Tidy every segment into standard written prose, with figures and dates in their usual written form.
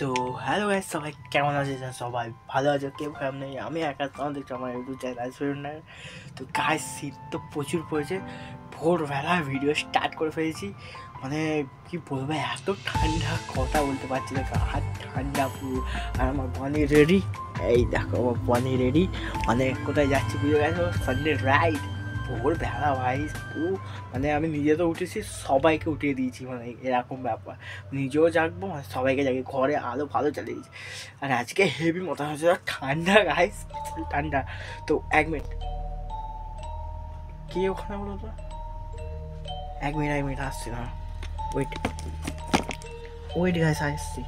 তো hello guys, সবাই কেমন আছেন? সবাই ভালো আছে, কেউ খারাপ নেই। আমি একা তোমার দেখছি আমার ইউটিউব চ্যানেল। তো গাইস, শীত তো প্রচুর পড়েছে। ভোরবেলা ভিডিও স্টার্ট করে ফেলেছি। মানে কি বলবো, এত ঠান্ডা, কথা বলতে পারছি না, হাত ঠান্ডা পুরো। আর আমার বনি রেডি, এই দেখো আমার বনি রেডি। মানে কোথায় যাচ্ছি বুঝে গেছো, সানডে রাইড। ভোরবেলা ভাই পুরো, মানে আমি নিজে তো উঠেছি, সবাইকে উঠিয়ে দিয়েছি, মানে এরকম ব্যাপার। নিজেও জাগবো, মানে সবাইকে জাগি, ঘরে আলো ভালো চালিয়ে দিয়েছি। আর আজকে হেভি মতো হচ্ছে ঠান্ডা গাইস, ঠান্ডা। তো 1 মিনিট, কে ওখানে বলো তো? 1 মিনিট আসছি না, ওয়েট ওয়েট গাইস, আসছি।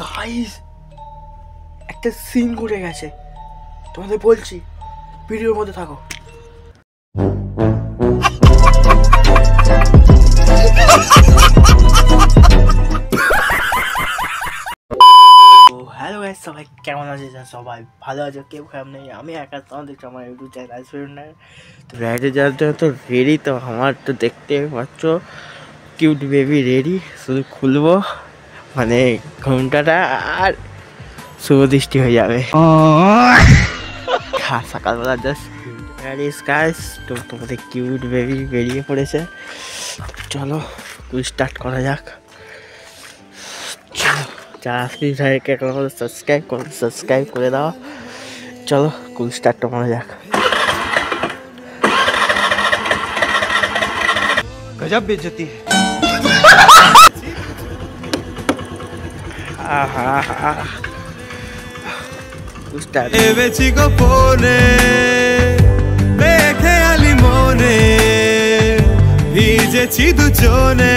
গাইস, একটা সিন ঘটে গেছে, তোমাদের বলছি, ভিডিওর মধ্যে থাকো। হ্যালো গাইস, সবাই কেমন আছেন? সবাই ভালো আছে, কেউ খারাপ নেই। আমি একা তোমার দেখছি আমার ইউটিউব চ্যানেল। তো রাইডে যাওয়ার জন্য তো রেডি। তো আমার তো দেখতে পাচ্ছ কিউট বেবি রেডি, শুধু খুলবো মানে ঘুমটাটা আর শুভ দৃষ্টি হয়ে যাবে। সকালবেলা জাস্ট গাইস, তো তোমাদের কিউট বেবি বেরিয়ে পড়েছে। চলো স্টার্ট করা যাক। চলো, যারা প্লিজ ভাইকে এখনো সাবস্ক্রাইব করে দাও। চলো কুল স্টার্টটা করা যাক। গজব বেজতি এবেছি গোপনে বেখেয়ালি মনে ভিজেছি দুজনে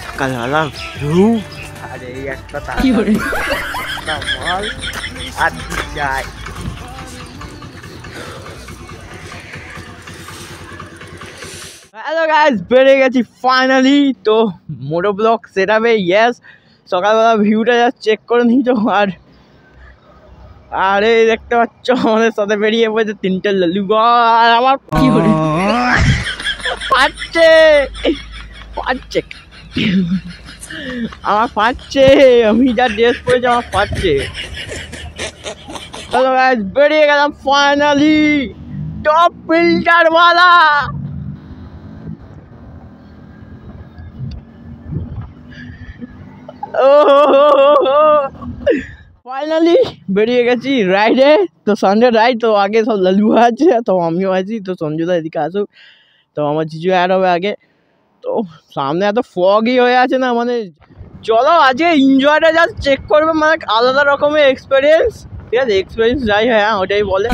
সকালবেলা ভিউ আর এই একটা মাল আর যায়। হ্যালো গাইস, বেরিয়ে গেছি ফাইনালি। তো মোটো ব্লগ সেট আপে, ইয়েস। সকালবেলা ভিউটা যা চেক করে নিয়েছো। আর এই দেখতে পাচ্ছ আমাদের সাথে বেরিয়ে পড়েছে 3টে লালু। আর আমার কি করে পাচ্ছে আমার পাচ্ছে, আমি যা ড্রেস পরেছি আমার পাচ্ছে। হ্যালো গাইস, বেরিয়ে গেলাম ফাইনালি টপ ফিল্টার ওয়ালা। ফাইনালি বেরিয়ে গেছি রাইডে। তো সানডে রাইড, তো আগে সব লালু আছে, তো আমিও আছি। তো সঞ্জুদা এদিকে আসুক, তো আমার জিজু অ্যাড হবে আগে। তো সামনে এত ফগই হয়ে আছে না, মানে চলো আজকে এনজয়টা জাস্ট চেক করবে, মানে আলাদা রকমের এক্সপিরিয়েন্স। ঠিক আছে, এক্সপিরিয়েন্স যাই হয়, হ্যাঁ ওটাই বলে।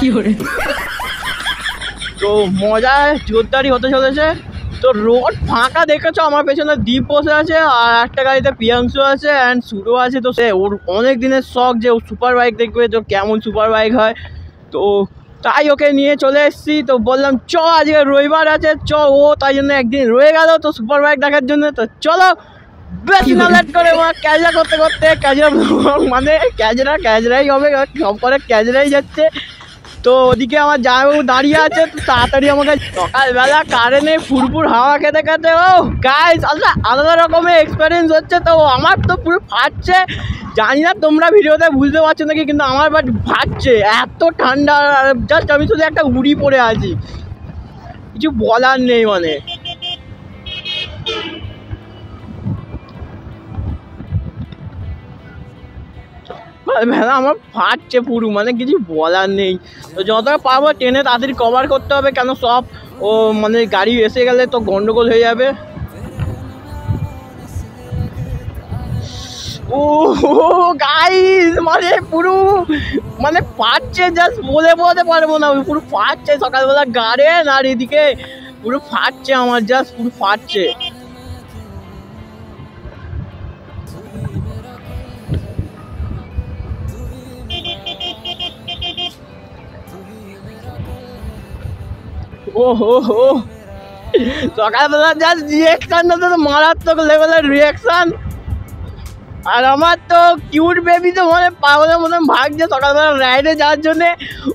তো মজা জোরদারি হতে চলেছে। তো রোড ফাঁকা দেখেছো, আমার পেছনে দীপ বসে আছে, আর একটা গাড়িতে প্রিয়াংশু আছে অ্যান্ড সুরো আছে। তো সে ওর অনেক দিনের শখ যে ও সুপার বাইক দেখবে, তো কেমন সুপার বাইক হয়। তো তাই ওকে নিয়ে চলে এসেছি। তো বললাম চ, আজকে রবিবার আছে, চ। ও তাই জন্য একদিন রয়ে গেল তো সুপার বাইক দেখার জন্য। তো চলো বেশি না লেট করে ক্যাজরা করতে ক্যাজরা মানে ক্যাজরাই হবে, সব করে ক্যাজরাই যাচ্ছে। তো ওদিকে আমার জামাইবাবু দাঁড়িয়ে আছে, তো তাড়াতাড়ি আমাকে সকালবেলা কারেন্টে ফুরফুর হাওয়া খেতে খেতে ও গাইস আলাদা রকমের এক্সপিরিয়েন্স হচ্ছে। তো আমার তো পুরো ফাটছে, জানি না তোমরা ভিডিওতে বুঝতে পারছো নাকি, কিন্তু আমার বাট ফাটছে, এত ঠান্ডা। জাস্ট আমি শুধু একটা উড়ি পড়ে আছি, কিছু বলার নেই। মানে ভেলা আমার ফাটছে পুরো, মানে কিছু বলার নেই। তো যতটা পারবো ট্রেনে তাড়াতাড়ি কভার করতে হবে, কেন সব ও মানে গাড়ি এসে গেলে তো গন্ডগোল হয়ে যাবে। ও গাইস, মানে পুরো মানে ফাটছে, জাস্ট বলে বলতে পারবো না, পুরো ফাটছে। সকালবেলা গাড়েন আর এদিকে পুরো ফাটছে আমার, জাস্ট পুরো ফাটছে। ও হো হো, সকালবেলা জাস্ট রিয়াকশানটা তো মারাত্মক লেভেলের রিয়াকশান। আর আমার তো কিউট বেবি তো মানে পাগলের মতন ভাগছে সকালবেলা রাইডে যাওয়ার জন্যে।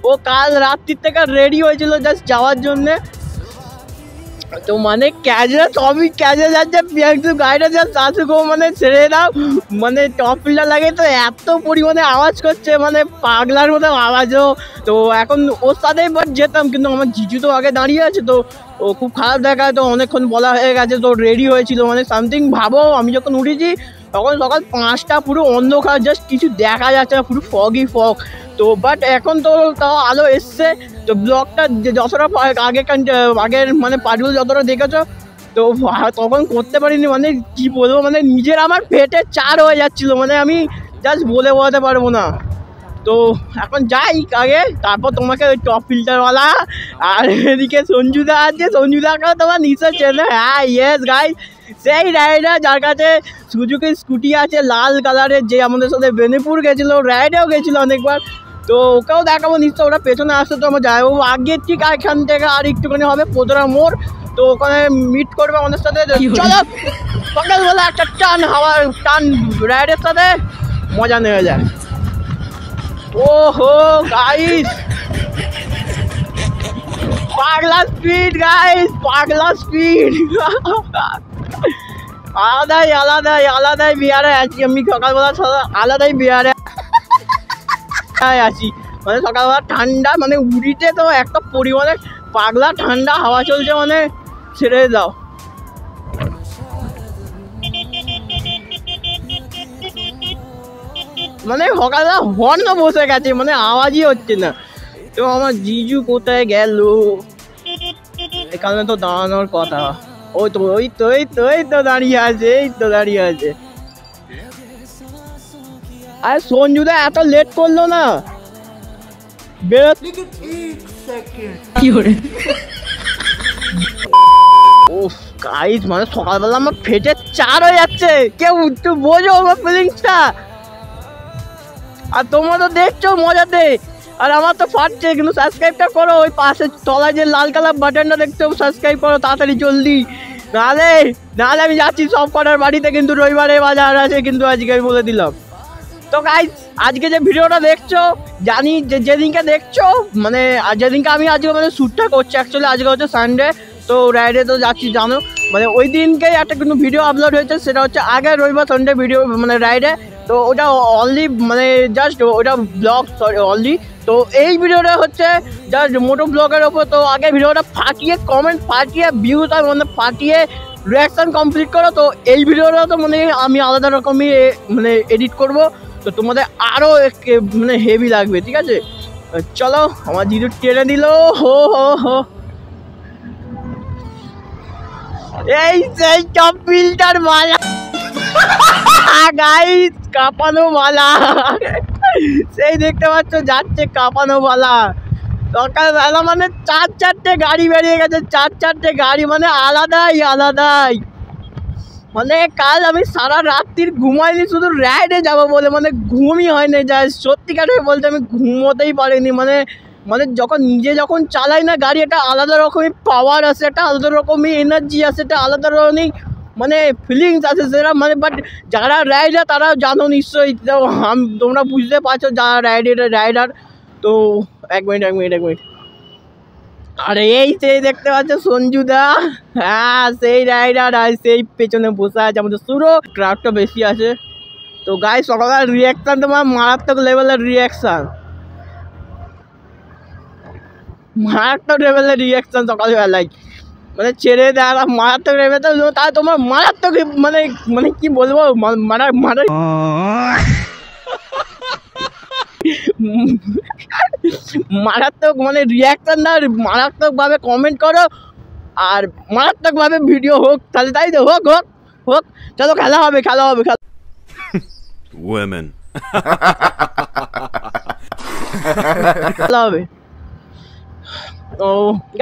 ও কাল রাত্রির থেকে রেডি হয়েছিল জাস্ট যাওয়ার জন্যে। তো মানে ক্যাজে সবই ক্যাজে যাচ্ছে, প্রিয়াংশু গাড়িটা জাস্ট আসুক মানে ছেড়ে দাও, মানে টপ ফিল্টার লাগে তো এত পরিমাণে আওয়াজ করছে মানে পাগলার মতো আওয়াজও। তো এখন ওর সাথেই বাট যেতাম, কিন্তু আমার জিজু তো আগে দাঁড়িয়ে আছে, তো ও খুব খারাপ দেখায়। তো অনেকক্ষণ বলা হয়ে গেছে, তো রেডি হয়েছিল মানে সামথিং। ভাবো আমি যখন উঠেছি তখন সকাল 5টা, পুরো অন্ধকার, জাস্ট কিছু দেখা যাচ্ছে না, পুরো ফগই ফগ। তো বাট এখন তো তাও আলো এসছে। তো ব্লগটা যতটা আগের মানে পার্টগুলো যতটা দেখেছো, তো তখন করতে পারিনি, মানে কি বলবো, মানে নিজের আমার পেটে চার হয়ে যাচ্ছিলো, মানে আমি জাস্ট বলে বোঝাতে পারবো না। তো এখন যাই আগে, তারপর তোমাকে ওই টপ ফিল্টারওয়ালা আর এদিকে সঞ্জুদা আছে, সঞ্জুদাকেও তোমার নিশ্চয় চেনে। হ্যাঁ ইয়েস গাইস, সেই রাইডার যার কাছে সুজুকি স্কুটি আছে লাল কালারের, যে আমাদের সাথে বেনিপুর গেছিলো, রাইডেও গেছিলো অনেকবার। তো ওকেও দেখাবো নিশ্চয়, ওরা পেছনে আসতে তো আমার যাই, ও আগে ঠিক এখান থেকে আর একটুখানি হবে পোদরা মোড়, তো ওখানে মিট করবে আমাদের সাথে। চলো সকালবেলা একটা টান হাওয়া টান রাইডের সাথে মজা নেওয়া যায়। ওহো গাইস, পাগলা স্পিড গাইস, পাগলা স্পিড। আলাদাই বিহারে আছি আমি, সকালবেলা আলাদাই বিহারে আছি। মানে সকালবেলা ঠান্ডা, মানে উড়িতে তো একটা পরিমাণে পাগলা ঠান্ডা হাওয়া চলছে, মানে ছেড়ে দাও। মানে সকালবেলা হর্ন বসে গেছে, মানে আওয়াজই হচ্ছে না। তো আমার জিজু কোথায় গেল? এখানে তো দাঁড়ানোর কথা। ওই তো দাঁড়িয়ে আছে। আর সঞ্জুদা এত লেট করলো না বেরোতে। ওফ গাইস, মানে সকালবেলা আমার ফেটে চার হয়ে যাচ্ছে, কেউ একটু বোঝো আমার ফিলিংসটা। আর তোমরা তো দেখছো মজাতে, আর আমার তো ফাটছে, কিন্তু সাবস্ক্রাইবটা করো, ওই পাশে তলায় যে লাল কালার বাটনটা দেখছো, সাবস্ক্রাইব করো তাড়াতাড়ি জলদি, নাহলে আমি যাচ্ছি সব কটার বাড়িতে, কিন্তু রবিবারে বাজার আছে কিন্তু আজকে আমি বলে দিলাম। তো গাইস আজকে যে ভিডিওটা দেখছো, জানি যে যেদিনকে দেখছো মানে যেদিনকে আমি আজকে মানে শ্যুটটা করছি, অ্যাকচুয়ালি আজকে হচ্ছে সানডে, তো রাইডে তো যাচ্ছি জানো, মানে ওই দিনকেই একটা কিন্তু ভিডিও আপলোড হয়েছে, সেটা হচ্ছে আগের রবিবার সানডে ভিডিও মানে রাইডে। তো ওটা অনলি মানে জাস্ট ওটা ব্লগ অনলি। তো এই ভিডিওটা হচ্ছে জাস্ট মোটো ব্লগের ওপর। তো আগে ভিডিওটা ফাটিয়ে কমেন্ট ফাটিয়ে ভিউটা মানে ফাটিয়ে রিয়াকশান কমপ্লিট করো। তো এই ভিডিওটা তো মানে আমি আলাদা রকমই মানে এডিট করব, তো তোমাদের আরও মানে হেভি লাগবে, ঠিক আছে? চলো আমার জিজু টেনে দিল, হো হো হো, এই সেই টপ ফিল্টার মালা গাইস, কাঁপানো মালা, সেই দেখতে পাচ্ছ যাচ্ছে কাঁপানো মালা। সকালবেলা মানে 4-4টে গাড়ি বেরিয়ে গেছে, 4-4টে গাড়ি, মানে আলাদাই। মানে কাল আমি সারা রাত্রির ঘুমাইনি শুধু রাইডে যাবো বলে, মানে ঘুমই হয়নি, যা সত্যিকারে বলতে আমি ঘুমোতেই পারিনি। মানে যখন চালাই না গাড়ি, একটা আলাদা রকমের পাওয়ার আসে, একটা আলাদা রকমের এনার্জি আসে, একটা আলাদা রকমই মানে ফিলিংস আছে সেটা, মানে বাট যারা রাইডার তারা জানো নিশ্চয়ই, তোমরা বুঝতে পারছো যারা রাইডার। তো এক মিনিট, আরে এই সেই দেখতে পাচ্ছ সঞ্জুদা, হ্যাঁ সেই রাইডার, আর সেই পেছনে বসে আছে আমাদের সুরো, ক্রাউডটা বেশি আছে। তো গাইস সকালবেলা রিয়াকশান তোমার মারাত্মক লেভেলের রিয়াকশান সকালবেলায়, মানে ছেড়ে দেয় মারাত্মক লেভেল, তাই তোমার মারাত্মক মানে কি বলবো, মারাত্মক মানে রিয়াকশান না, মারাত্মকভাবে কমেন্ট করো, আর মারাত্মকভাবে ভিডিও হোক, তাহলে তাই তো হোক। চলো খেলা হবে। women খেলা হবে। ও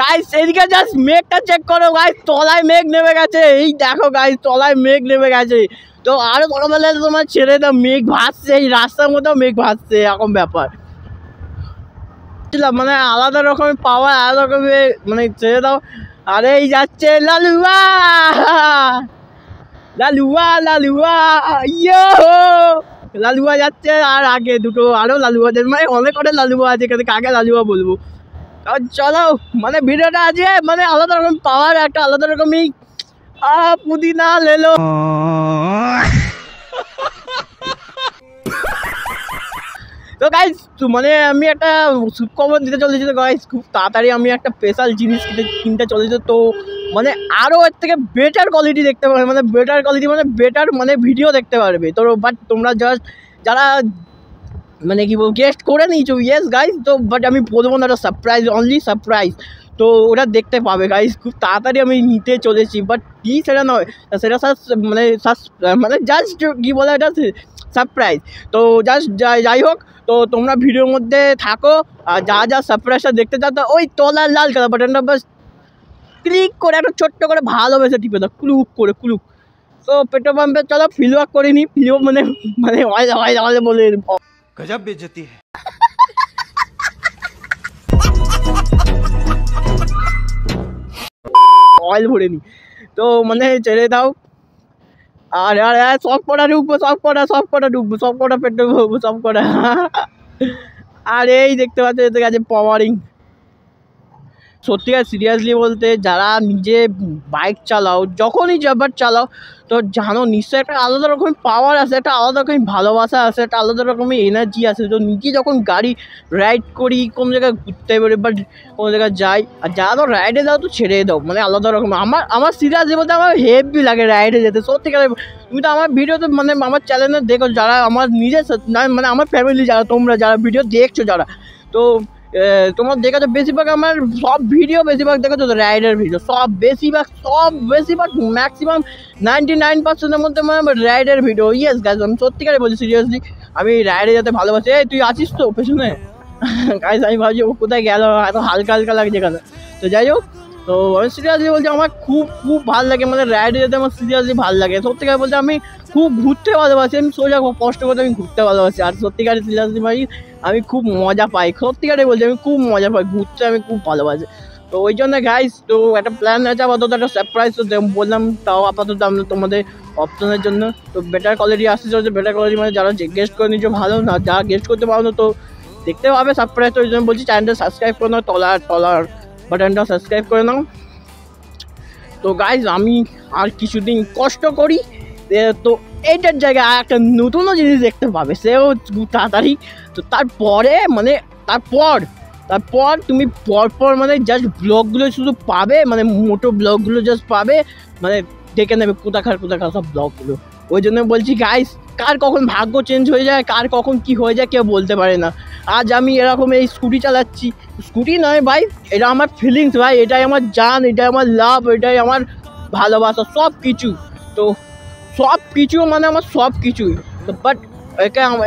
গাইস এদিকে জাস্ট মেঘটা চেক করো গাইস, তলায় মেঘ নেমে গেছে, এই দেখো গাইস তলায় মেঘ নেমে গেছে। তো আরো সকালবেলা তোমার ছেড়ে দাও, মেঘ ভাসছে, এই রাস্তার মধ্যেও মেঘ ভাসছে, এরকম ব্যাপার। মানে আলাদা রকমের পাওয়ার, আলাদা রকমের মানে ছেড়ে দাও। আরে এই যাচ্ছে লালুয়া, লালুয়া লালুয়া, ইয়ো লালুয়া যাচ্ছে। আর আগে দুটো আরো লালুয়াদের মানে অনেক অনেক লালুয়া আছে, কিন্তু কাকে লালুয়া বলবো। আর চলো মানে ভিডিওটা আছে মানে আলাদা রকম পাওয়ার, একটা আলাদা রকমই পুদিনা লেলো। তো গাইস মানে আমি একটা সুখবর দিতে চলেছি। তো গাইস খুব তাড়াতাড়ি আমি একটা স্পেশাল জিনিস কিনতে চলেছি। তো মানে আরও এর থেকে বেটার কোয়ালিটি দেখতে পারবে, মানে বেটার কোয়ালিটি মানে বেটার মানে ভিডিও দেখতে পারবে। তো বাট তোমরা জাস্ট যারা মানে কি বলবো গেস্ট করে নিয়েছো, ইয়েস গাইস। তো বাট আমি বলবো না, ওটা সারপ্রাইজ, অনলি সারপ্রাইজ। তো ওটা দেখতে পাবে গাইস, খুব তাড়াতাড়ি আমি নিতে চলেছি। বাট কি সেটা নয়, সেটা মানে মানে জাস্ট কী বলে এটা সারপ্রাইজ। তো জাস্ট যাই হোক, তো তোমরা ভিডিওর মধ্যে থাকো। আর যা যা সারপ্রাইজটা দেখতে চাও, তো ওই তলার লাল কালার বাটনটা বাস ক্লিক করে একটা ছোট্ট করে ভালোবেসে টিপে দাও, ক্লুক করে ক্লুক। তো পেট্রোল পাম্পে চলো ফিল ওয়ার্ক করে নিই। ফিল মানে মানে হয় বলে गजब बेइज्जती है। অয়েল ভরে নিই। তো মানে ছেড়ে দাও। আর আর সব কটা ঢুকবো, সব কটা ঢুকবো, সব কটা পেট্রোল ভরবো, সব কটা। আর এই দেখতে পাচ্ছ এতে গেছে পাওয়ারিং। সত্যিকার সিরিয়াসলি বলতে যারা নিজে বাইক চালাও, যখনই যাবার চালাও, তো জানো নিশ্চয়ই একটা আলাদা রকমের পাওয়ার আছে, একটা আলাদা রকমের ভালোবাসা আছে, একটা আলাদা রকমের এনার্জি আছে। তো নিজে যখন গাড়ি রাইড করি, কোনো জায়গায় ঘুরতে পারি বা কোনো জায়গায় যাই, আর যারা তো রাইডে যাও তো ছেড়ে দাও, মানে আলাদা রকম। আমার সিরিয়াসলি বলতে আমার হেভি লাগে রাইডে যেতে। সত্যিকার তুমি তো আমার ভিডিওতে মানে আমার চ্যানেলে দেখো, যারা আমার নিজের মানে আমার ফ্যামিলি যারা, তোমরা যারা ভিডিও দেখছো যারা, তো তোমার দেখেছো বেশিরভাগ আমার সব ভিডিও বেশিরভাগ দেখেছো তো রাইডের ভিডিও, সব বেশিরভাগ ম্যাক্সিমাম 99% মধ্যে আমার রাইডের ভিডিও। ইয়েস গাইজ, আমি সত্যিকারে বলছি সিরিয়াসলি, আমি রাইডে যেতে ভালোবাসি। এই তুই আছিস তো পেছনে? গাইজ আমি ভাবছি ও কোথায় গেল, এত হালকা হালকা লাগছে এখানে। তো যাই হোক, তো আমি সিরিয়াসলি বলছি আমার খুব খুব ভালো লাগে, মানে রাইডে যেতে আমার সিরিয়াসলি ভালো লাগে। সত্যিকারে বলতে আমি খুব ঘুরতে ভালোবাসি, আমি সোজা কষ্ট করতে আমি ঘুরতে ভালোবাসি। আর সত্যিকারে সিরিয়াসলি ভাই আমি খুব মজা পাই, সত্যিকারে বলছি আমি খুব মজা পাই, ঘুরতে আমি খুব ভালোবাসি। তো ওই জন্য গাইস, তো একটা প্ল্যান আছে আপাতত, একটা সারপ্রাইজ তো বললাম, তাও আপাতত আমরা তোমাদের অপশনের জন্য। তো বেটার কোয়ালিটি আসতে চলছে, বেটার কোয়ালিটি মানে যারা গেস্ট করে নিচ্ছ ভালো, না যারা গেস্ট করতে পারো না তো দেখতে পাবে সারপ্রাইজ। তো ওই জন্য বলছি চ্যানেলটা সাবস্ক্রাইব করে নাও, তলার বাটনটা সাবস্ক্রাইব করে নাও। তো গাইজ আমি আর কিছুদিন কষ্ট করি, তো এইটার জায়গায় আর একটা নতুনও জিনিস দেখতে পাবে, সেও তাড়াতাড়ি। তো তারপরে মানে তারপর তুমি পরপর মানে জাস্ট ব্লগগুলো শুধু পাবে, মানে মোটো ব্লগগুলো জাস্ট পাবে, মানে দেখে নেবে কোথাকার সব ব্লগগুলো। ওই জন্য বলছি গাইস, কার কখন ভাগ্য চেঞ্জ হয়ে যায়, কার কখন কি হয়ে যায় কেউ বলতে পারে না। আজ আমি এরকম এই স্কুটি চালাচ্ছি, স্কুটি নয় ভাই, এটা আমার ফিলিংস ভাই, এটাই আমার জান, এটাই আমার লাভ, এটাই আমার ভালোবাসা, সব কিছু। তো সব কিছু মানে আমার সব কিছুই। তো বাট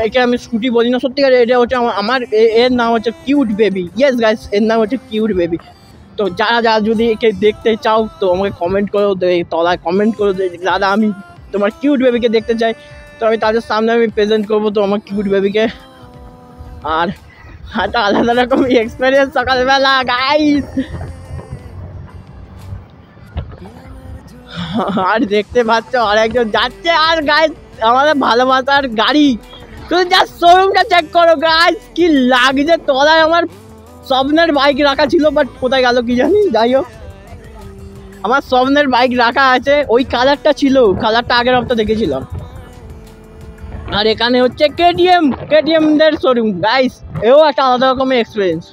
একে আমি স্কুটি বলি না, সত্যিকার এটা হচ্ছে আমার এর নাম হচ্ছে কিউট বেবি। ইয়েস গাইস, এর নাম হচ্ছে কিউট বেবি। তো যারা যদি একে দেখতে চাও তো আমাকে কমেন্ট করো, তলায় কমেন্ট করো দাদা আমি তোমার কিউট বেবিকে দেখতে চাই। তো আমি তাদের সামনে আমি প্রেজেন্ট করবো তো আমার কিউট বেবিকে। আর একটা আলাদা রকম এক্সপিরিয়েন্স সকালবেলা গাইস। আর দেখতে পাচ্ছ আর একজন যাচ্ছে, আর গাইস আমাদের ভালোবাসার গাড়ি, তুমি জাস্ট শোরুমটা চেক করো গাইস, কি লাগছে। তলায় আমার স্বপ্নের বাইক রাখা ছিল, বাট কোথায় গেল কি জানি। যাই হোক, আমার স্বপ্নের বাইক রাখা আছে, ওই কালারটা ছিল, কালারটা আগের হপ্তাহ দেখেছিলাম। আর এখানে হচ্ছে কেটিএম দের শোরুম গাইস, এও একটা আলাদা রকমের এক্সপিরিয়েন্স।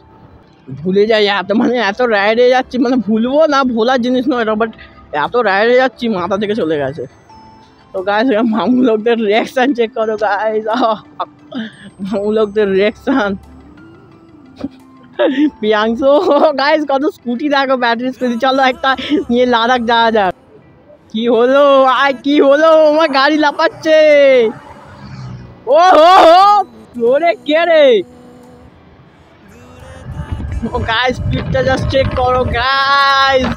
ভুলে যাই এত, মানে এত রাইডে যাচ্ছি, মানে ভুলবো না, ভোলার জিনিস নয় এটা, বাট এত রাইডে যাচ্ছি মাথা থেকে চলে গেছে। তো গাইস মামু লোকদের রিয়াকশান চেক করো গাইস, মামু লোকদের রিয়াকশান। প্রিয়াংশু গাইস কত স্কুটি দেখো, ব্যাটারি স্কুটি। চলো একটা নিয়ে লাদাখ যাওয়া যাক। কি হলো কি হলো, আমার গাড়ি লাফাচ্ছে। ও হো হো ওরে কে রে। ও গাইস স্পিডটা জাস্ট চেক করো গাইস,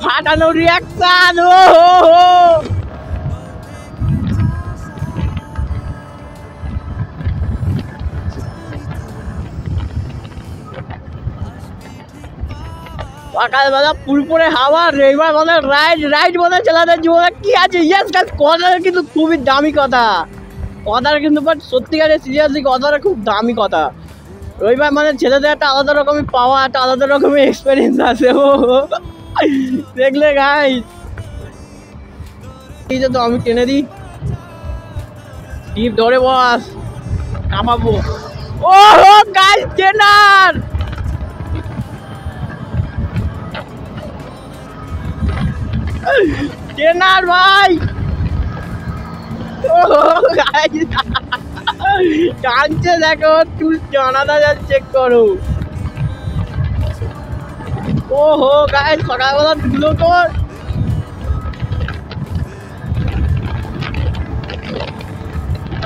ফাটানো রিয়াকশন। ও হো হো সকালবেলা পুরপুরে হাওয়া এবার বলে রাইড বলে ছেলেদের জীবনে কি আছে। ইয়েস গাইস, কথাটা কিন্তু খুবই দামি কথাটা কিন্তু বাট সত্যিকারের সিরিয়াসলি কথাটা খুব দামি কথা। রবিবার মানে ছেলেদের একটা আলাদা রকমের পাওয়া, একটা আলাদা রকমের এক্সপিরিয়েন্স আছে। ও দেখলে গাইস, এই যে তো আমি টেনে দিই, টিপ ধরে বস, কামাবো। ও গাইস ট্রেনার, ট্রেনার ভাই, ও গাইস টানছে দেখো, চুল জানাটা যাচ্ছে, চেক করো। ওহো গাইস সকালবেলা ধুলো তোর,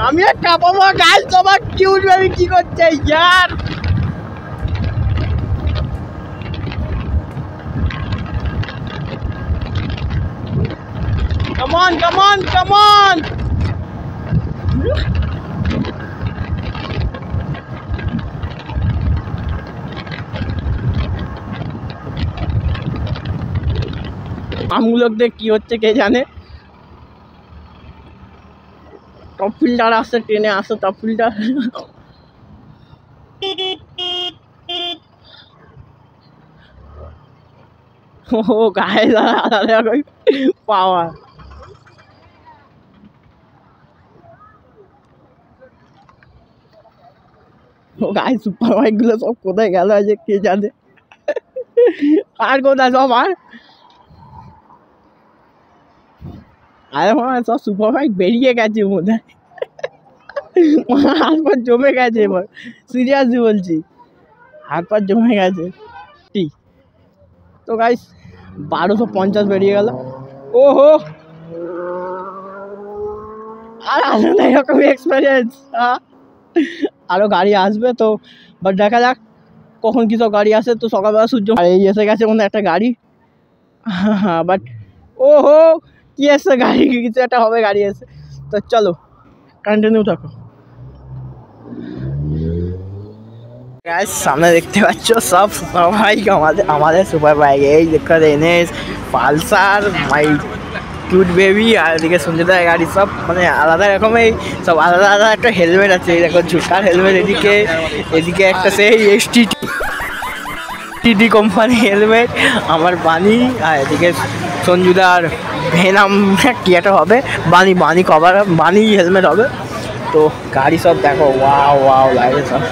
আমি আর কাঁপাবো গাইস। তোমার কিউট বেবি কি করছে ইয়ার? Come on, come on, come on! আমগুলোকে কি হচ্ছে কে জানে। টপ ফিল্টার আসছে, ট্রেনে আসছে টপ ফিল্টার। ও গায়ে পাওয়া। ও গায়ে সুপার বাইক গুলো সব কোথায় গেল আছে কে জানে, আর কোথায় সব আরে সব সুপার বাইক বেরিয়ে গেছে মনে হয়, হাত পা জমে গেছে। এবার সিরিয়াসলি বলছি, হাত পা জমে গেছে। ঠিক তো গাইস 1250 বেরিয়ে গেল। ওহো, আর আসে না এরকম এক্সপিরিয়েন্স। আরও গাড়ি আসবে তো, বাট দেখা যাক কখন কি সব গাড়ি আসে। তো সকালবেলা সূর্য আর এই এসে গেছে মনে একটা গাড়ি, বাট ওহো কি এসছে গাড়ি, কিছু একটা হবে গাড়ি এসে। তো চলো কন্টিনিউ থাকো। গাইস সামনে দেখতে পাচ্ছ সব সুপার বাইক, আমাদের সুপার বাইক। এই দেখো NS, Pulsar, my cute baby, আর এদিকে সঞ্জয়দার গাড়ি সব মানে আলাদা রকমের, সব আলাদা আলাদা একটা হেলমেট আছে। এই দেখো ঝুঁকার হেলমেট, এদিকে একটা সেই এসটিডি কোম্পানি হেলমেট আমার বানি, আর এদিকে সঞ্জুদার ভেনাম কি একটা হবে, বানি কভার, বানি হেলমেট হবে। তো গাড়ি সব দেখো, ওয়াও ওয়াও লাগে সব।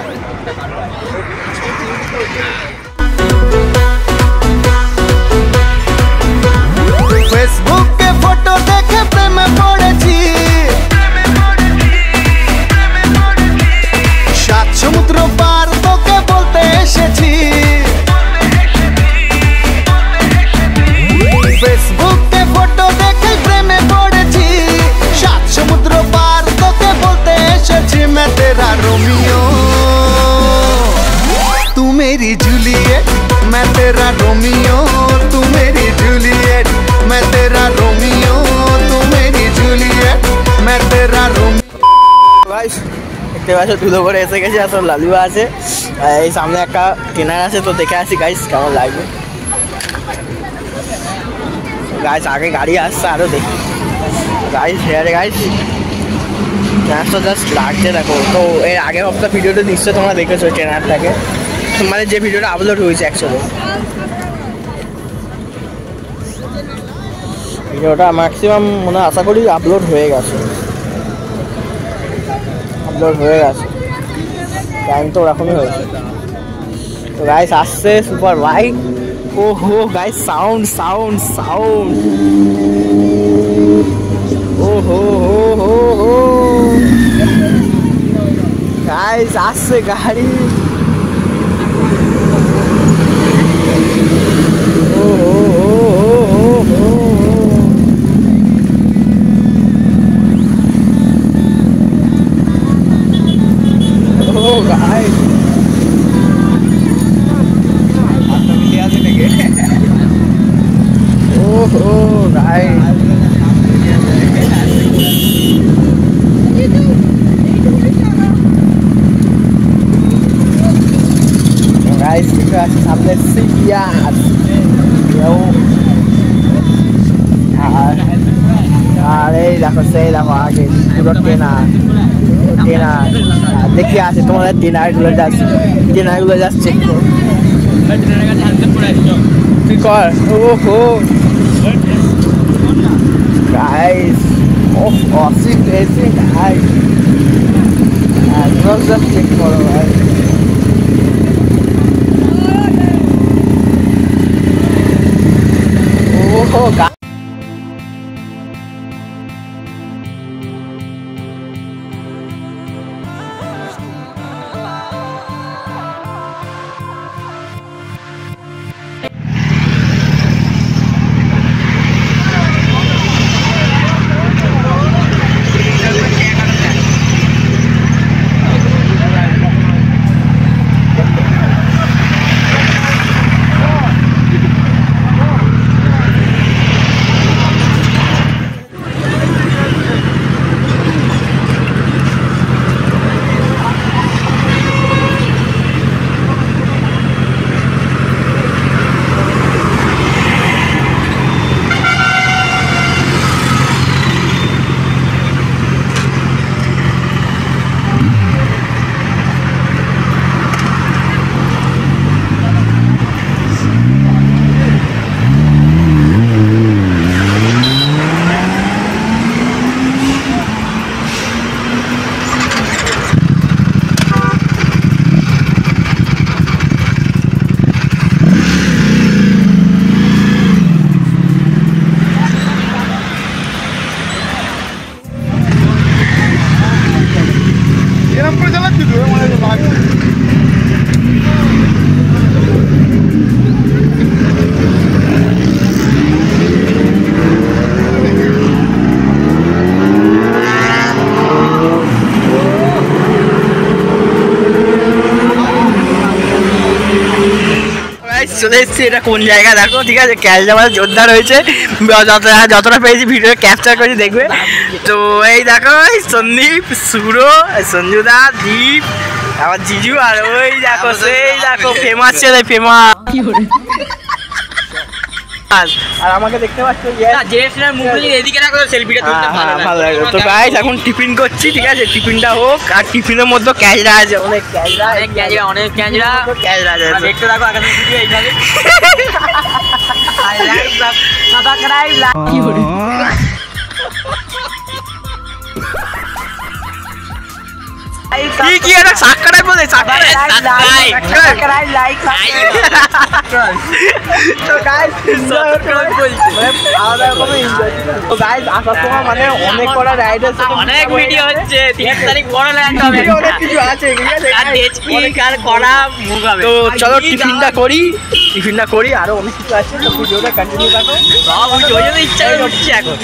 ফেসবুকে ফটো দেখে প্রেমে পড়েছি, 7 সমুদ্র পার তোকে বলতে এসেছি। ফেসবুকে ফটো দেখে প্রেমে পড়েছি, 7 সমুদ্র পার তোকে বলতে এসেছি। मैं तेरा रोमियो तू मेरी जूलियट, मैं तेरा रोमियो तू मेरी जूलियट, मैं तेरा रोमियो तू मेरी जूलियट, मैं तेरा रोमियो। গাইস দেখতে পাচ্ছ ধুলো করে এসে গেছে, আসলে লালুয়া আছে, এই সামনে একটা ট্রেনার আছে। তো দেখে আসি গাইস কেমন লাগবে। গাইস আগে গাড়ি আসছে, আরও দেখি গাইস হেয়ারে গাইস ট্রেনারটা জাস্ট লাগছে দেখো। তো এর আগের হপ্তাহ ভিডিওটা নিশ্চয়ই তোমরা দেখেছো ট্রেনারটাকে, মানে যে ভিডিওটা আপলোড হয়েছে অ্যাকচুয়ালি। ভিডিওটা ম্যাক্সিমাম মনে আশা করি আপলোড হয়ে গেছে, টাইম তো ওরকমই হয়েছে। তো গাইস আসছে সুপার বাইক। ও হো গাইস সাউন্ড, ও হো গাইস আসছে গাড়ি। Guys, kita sampai siap. আর এই দেখো সেই দেখো আগে পুরো ট্রেনা দেখি আছে তোমাদের ট্রেনারগুলো যাচ্ছে তুই কর ওহো গাইস অসিম এসে গাইস জাস্ট চেক করো ভাই ওহো চলে এসেছি এটা কোন জায়গা দেখো ঠিক আছে ক্যালজা আমাদের জোরদার হয়েছে যতটা পেয়েছি ভিডিও ক্যাপচার করে দেখবে তো এই দেখো সন্দীপ সুরো সঞ্জুদা দীপ আমার জিজু আর ওই দেখো সেই দেখো ফেমাস ছেলে ফেমাস আর আমাকে দেখতে পাচ্ছ ভালো লাগে তো গাইস এখন টিফিন করছি ঠিক আছে টিফিনটা হোক আর টিফিনের মধ্যে ক্যাজরা আছে অনেক ক্যাজরা দেখতে থাকো আগামী ভিডিও এইভাবে কি এটা সাবস্ক্রাইব বলে তো গাইস তো গাইস আসার সময় মানে অনেক করা রাইড আছে অনেক ভিডিও হচ্ছে 3 তারিখ বড় ল্যান্ড হবে অনেক কিছু আছে ঠিক আছে আর টেচকি আর করা মুভ হবে তো চলো টিফিনটা করি আরো অনেক কিছু আছে তো ভিডিওটা কন্টিনিউ রাখো সব ওই জন্য ইচ্ছা করছে এখন